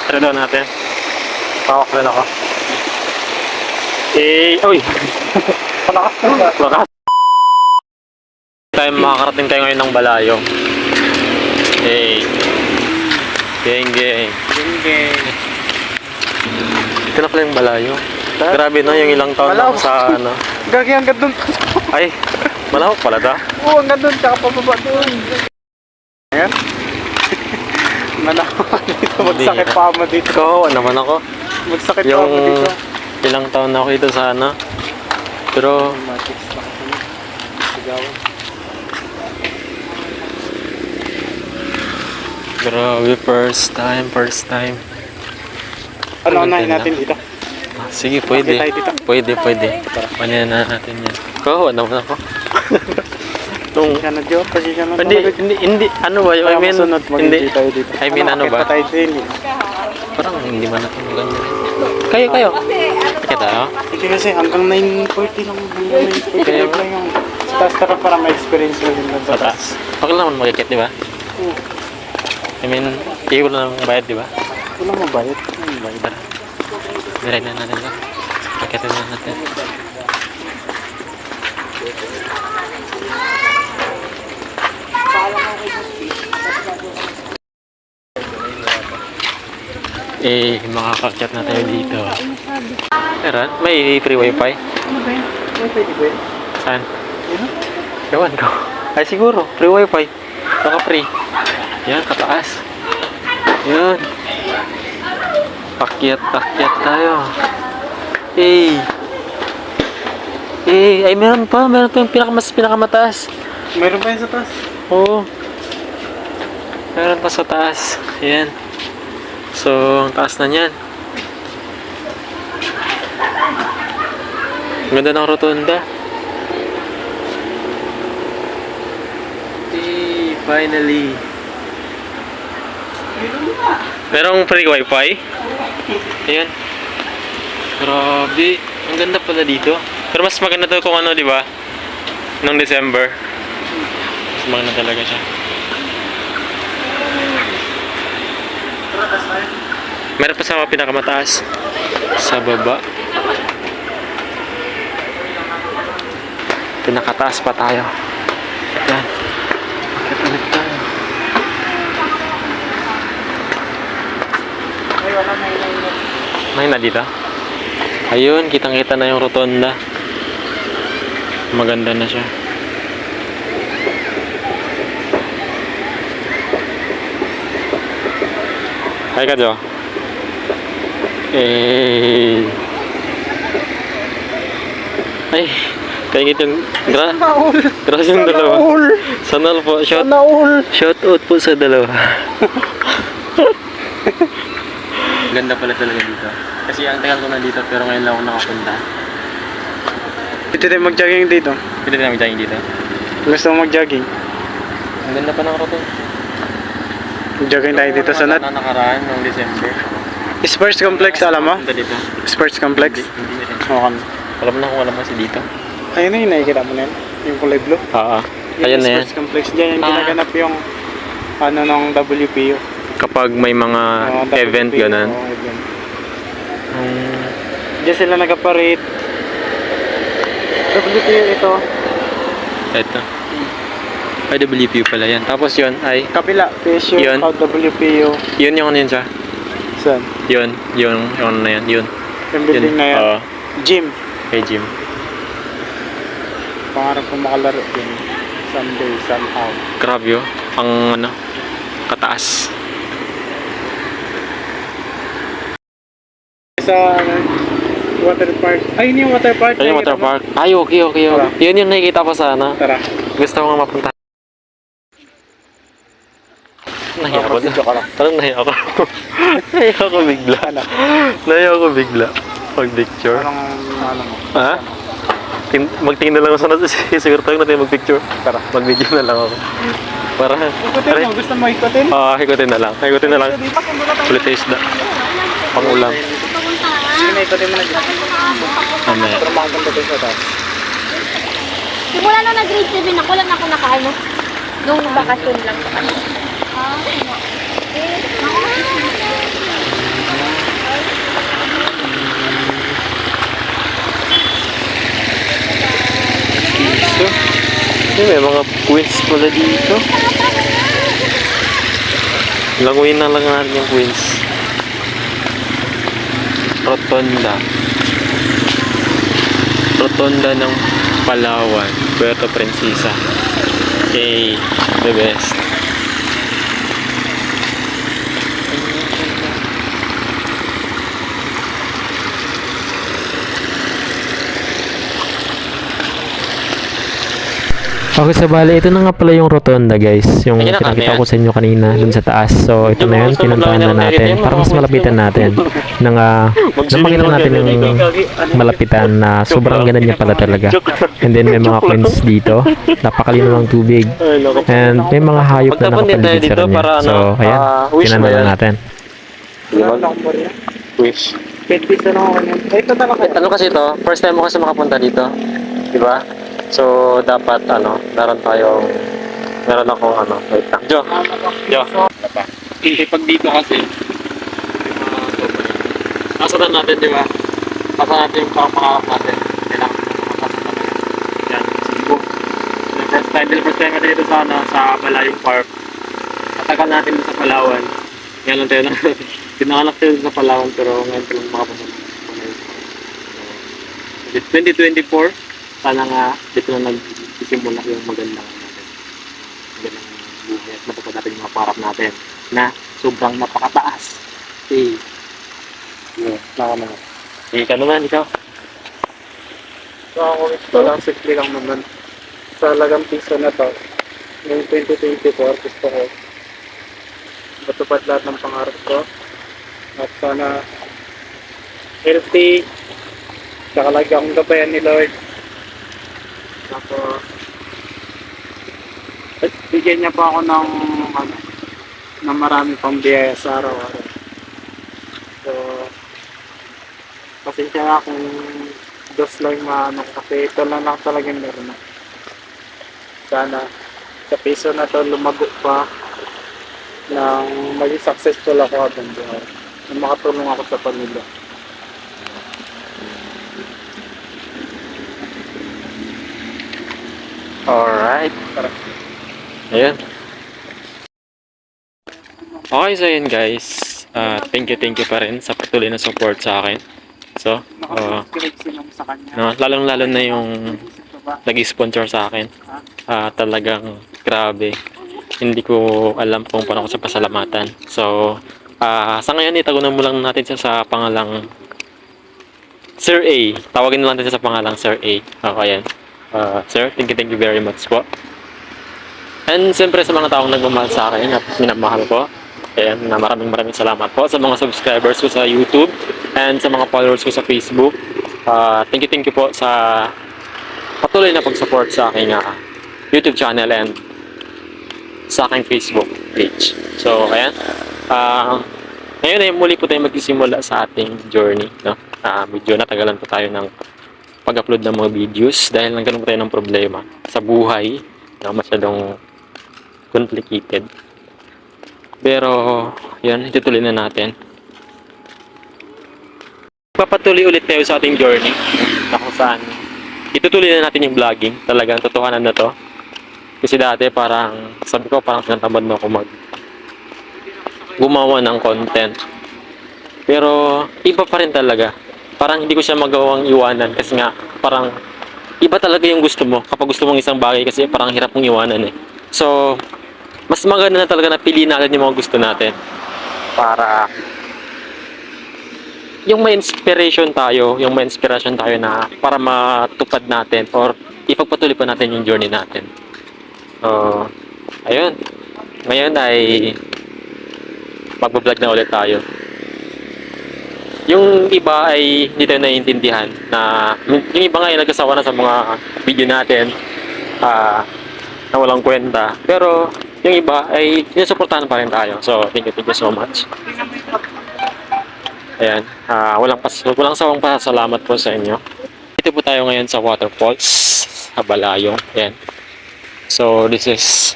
Tara daw natin. Pawak na ako. Uy! Malakas. Tayo makakarating tayo ngayon ng Balayong. Geng. Ito na pala yung Balayong. Grabe na yung ilang taon na sa ano. Gagi hanggang doon. Ay, malawak pala ta. Oo, hanggang doon. Tsaka pababa doon. Ayan. Malawak dito. Magsakit pa mo dito. Kawawa naman ako. Magsakit pa mo dito. Ilang taon na ako dito sana. Pero grabe, first time. Ano unahin natin dito? Sige, pwede. Pwede. Pwede na natin yan. Kawawa naman ako. Pasensya na, Joe. Pasensya na. Hindi, ano ba? I mean, hindi. I mean, ano ba? Tayo Parang hindi man natin maganda. Kayo. Kaya tayo? Hindi kasi hanggang 9:40 lang. Hanggang 9:40 lang yung taas tara para ma-experience mo din Sa taas. Okay lang naman magkikit, di ba? Oo. I mean, iyon lang bayad, di ba? Walang mabayad. Tara. Diray na natin ba? Pakitin na natin. Makakakyat na tayo dito. Meron? May free wifi? Ano ba yun? Wifi di ba yun? Saan? Yun? Ewan ko. Ay siguro, free wifi. Baka free. Yan, kataas. Yan. Pakyat tayo. Ay meron pa yung pinakamataas. Meron pa yun sa taas? Oo. Meron pa sa taas. Ayan. So, ang taas na niyan. Ang ganda ng rotunda. Finally. Merong free wifi. Ayan. Grabe. Ang ganda pala dito. Pero mas maganda to kung ano, di ba? Nung December. Mas maganda talaga siya. Meron pa sa mga pinakamataas. Sa baba. Pinakataas pa tayo. Yan. Bakit ulit tayo? May na dito? Ayun, kitang-kita na yung rotonda. Maganda na siya. Hi ka, Jo. Ay, kaingit yung grabe yung dalawa. Sana all po. Shout out po sa dalawa. Ganda pala talaga dito. Kasi ang tagal ko na dito pero ngayon lang ako nakapunta. Pwede tayo mag-jogging dito. Pwede na mag-jogging dito. Gusto mo mag-jogging? Ang ganda pa ng roton. Mag-jogging tayo dito sa nat. Nakaraan noong December. Sports Complex, alam mo? Punta dito. Sports Complex? Hindi rin. Oo. Alam mo na kung alam mo si dito. Ayun na yung nakikita mo na yun. Yung kulay blue. Oo. Ayan na yan. Sports Complex. Diyan yung ginaganap yung ano ng WPO. Kapag may mga event gano'n. Event. Diyan sila nag-parade. WPO ito. Ito. Ay, WPU pala yan. Tapos yun ay... Kapila. PSU. Yun. WPO. Yun yung ano yun siya. Saan? Yun. Yung ano na yan. Yun. Yung building na yan. Gym. Hey, gym. Pangarap ko makalaro din. Someday, somehow. Grabe oh. Ang ano, kataas. Sa water park. Ay, yun yung water park. Ayun yung water park. Ay, okay. Tara. Yun yung nakikita ko sana. Tara. Gusto ko nga mapunta. Nahiya ako. Parang nahiya ako. Nahiya ako bigla. Nahiya ako bigla. Pag-picture. Ano mo? Ha? Magtingin na lang ako sana siguro tayo natin mag-picture. Tara. Mag-video na lang ako. Para... Ikutin mo. Gusto mo ikutin? Ikutin na lang. Ulit sa isda. Pang-ulam. Sige na, ikutin mo na dyan. Mamaya. Pero makaganda tayo sa taas. Simula nung nag-grade 7 ako lang ako nakaano. Nung bakasyon lang sa kanila. may mga queens pala dito. Languin na lang natin yung queens. Rotonda. Rotonda ng Palawan. Puerto Princesa. Okay, the best. Okay, so bali, ito na nga pala yung rotonda guys. Yung Ayun na, pinakita ano ko sa inyo kanina dun sa taas. So, ito na yun, pinuntahan na natin para mas malapitan natin. Nang makita natin yung malapitan na sobrang ganda niya pala talaga. And then may mga queens dito. Napakalino ng tubig. And may mga hayop na nakapaligid sa kanya. So, ayan, tinanong na natin. Wish. Pet piso lang ako niyan. Ito na lang. Ano kasi ito, first time mo kasi makapunta dito. Di ba? So, dapat meron akong wait lang. Jo. Pag dito kasi, Nasa natin, di ba? Nasa natin yung pangarap natin. Kailangan yan, Cebu. First time natin dito sa Balayong Park. Matagal natin dito sa Palawan. Ngayon lang tayo na, pinanganak tayo sa Palawan pero ngayon ko lang makapunta. 2024, sana nga dito na nagsisimula yung magandang buhay at matupad natin yung mga pangarap natin na sobrang napakataas. Okay. Ikaw naman, ikaw. so ako gusto lang, simple lang naman. Sa lagang piso na to, ngayong 2024, gusto ko matupad lahat ng pangarap ko. At sana healthy, saka lagi akong gabayan ni Lord. Tapos, at bigyan niya pa ako ng marami pang biyaya sa araw-araw. So, pasensya na kung dos lang kasi ito lang talaga yung meron na. Sana sa piso na to lumago pa nang maging successful ako habang buhay. Na makatulong ako sa pamilya. Alright. Ayan. Okay, so yun guys. Thank you pa rin sa patuloy na support sa akin. So, Nakasubscribe sila sa kanya. lalong-lalo na yung nag-sponsor sa akin. Talagang grabe. Hindi ko alam kung paano ko siya pasalamatan. So, sa ngayon, itagunan mo lang natin siya sa pangalang Sir A. Tawagin na lang natin siya sa pangalang Sir A. Okay, yan. Sir, thank you very much po. And siyempre sa mga taong nagmamahal sa akin at minamahal ko. Ayan, na maraming salamat po sa mga subscribers ko sa YouTube and sa mga followers ko sa Facebook. Thank you po sa patuloy na pag-support sa aking YouTube channel and sa aking Facebook page. So, ayan. Ngayon ay muli po tayo magsisimula sa ating journey. No? Medyo natagalan po tayo ng pag-upload ng mga videos dahil nagkaroon po tayo ng problema sa buhay na masyadong complicated. Pero, yan, itutuloy na natin. Papatuloy ulit tayo sa ating journey na kung saan itutuloy na natin yung vlogging. Talagang totohanan na to. Kasi dati parang, sabi ko parang tinatamad na ako gumawa ng content. Pero, iba pa rin talaga. Parang hindi ko siya magawang iwanan kasi nga, parang iba talaga yung gusto mo kapag gusto mong isang bagay kasi parang hirap mong iwanan eh. So, mas maganda na talaga na piliin natin yung mga gusto natin para yung may inspiration tayo na para matupad natin or ipagpatuloy pa natin yung journey natin. So, ayun. Ngayon ay magbablog na ulit tayo. Yung iba ay hindi tayo naiintindihan na yung iba nga ay nagkasawa na sa mga video natin na walang kwenta. Pero yung iba ay sinusuportahan pa rin tayo. So, thank you so much. Ayan. Walang sawang pasalamat po sa inyo. Dito po tayo ngayon sa waterfalls sa Balayong. Ayan. So, this is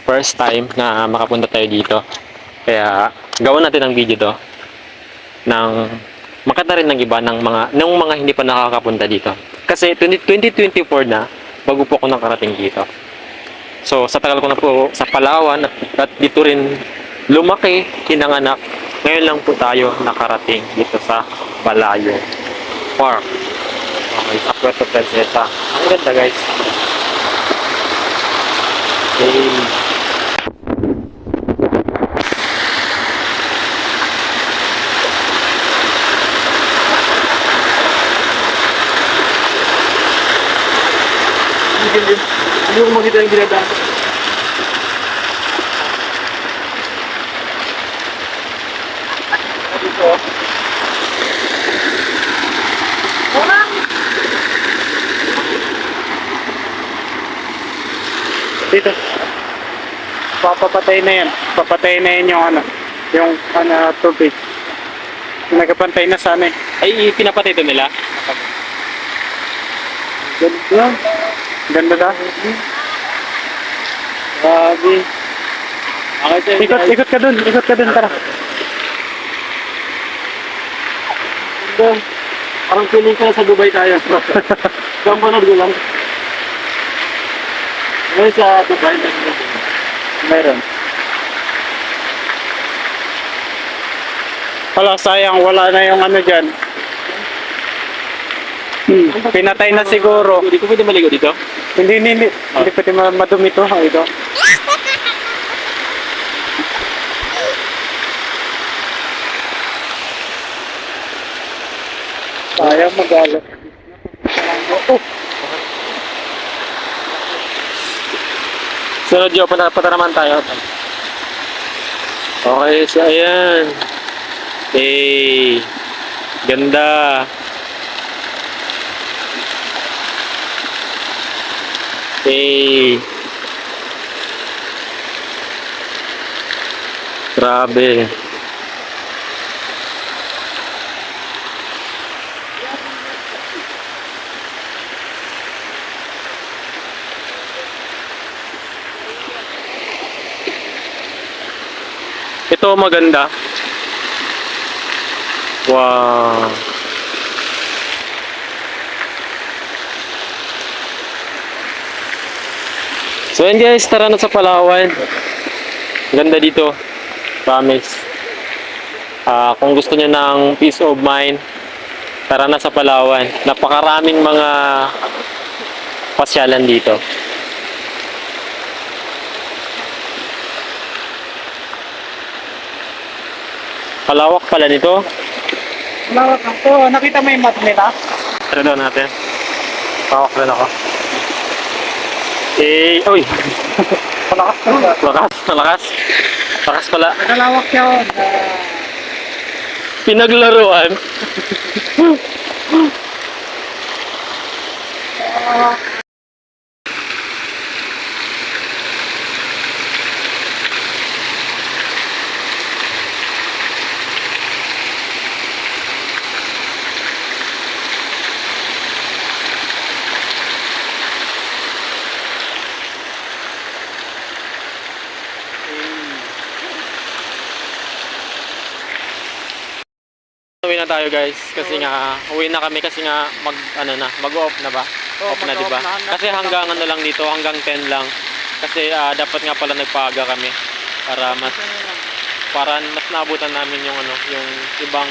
first time na makapunta tayo dito. Kaya, gawan natin ang video to nang makita rin ng iba ng mga hindi pa nakakapunta dito. Kasi 2024 na, bago po ako nakarating dito. So, sa tagal ko na po sa Palawan at dito rin lumaki, kinanganak. Ngayon lang po tayo nakarating dito sa Palayo Park. Okay, sa Puerto Princesa. Ang ganda guys. Okay. Hindi ko makita yung dinadaan. Dito. Dito. Papapatay na yan. Papatay na yan yung tubig. Nagpapantay na sana eh. Ay, pinapatay ito nila? Ganda. Ganda na. Grabe. Ikot ka dun. Ikot ka dun. Tara. Ganda. Parang feeling ko sa Dubai tayo. Gampanod ko lang. Ngayon sa Dubai. Meron. Wala, sayang. Wala na yung dyan. Pinatay na siguro. Hindi ko pwede maligo dito? Hindi pwede madumi to. Ito. Sayang mag-alok. Oh. Sunod yun, pata naman tayo. Okay, so ayan. Ganda. Grabe. Ito maganda. Wow. So yan guys, tara na sa Palawan. Ganda dito. Promise. Kung gusto niyo ng peace of mind, tara na sa Palawan. Napakaraming mga pasyalan dito. Palawak pala nito. Lawak to. Nakita mo yung map nila? Tara daw natin. Palawak rin ako. Uy! Palakas to. Malakas pala. Nagalawak yun. Pinaglaruan. Uwi na tayo guys kasi nga uwi na kami kasi nga mag-off na ba? Off na, di ba? Kasi hanggang lang dito, hanggang 10 lang. Kasi dapat nga pala nagpaaga kami para mas naabutan namin yung yung ibang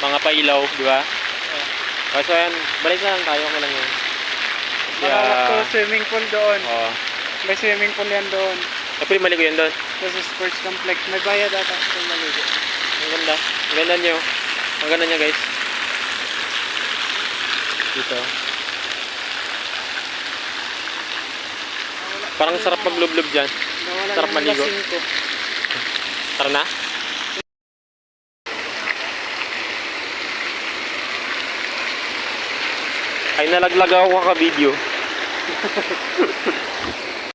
mga pailaw, di ba? So ayan, balik na lang tayo, lang yun. Malawak to. Swimming pool doon. Oo. May swimming pool yan doon. Pwede maligo yan doon. Sa sports complex. May bayad ata kung maligo. Ang ganda. Ang ganda nyo. Ang ganda niya guys. Dito. Parang sarap maglublob dyan. Sarap maligo. Tara na. Ay nalaglag ako ka-video.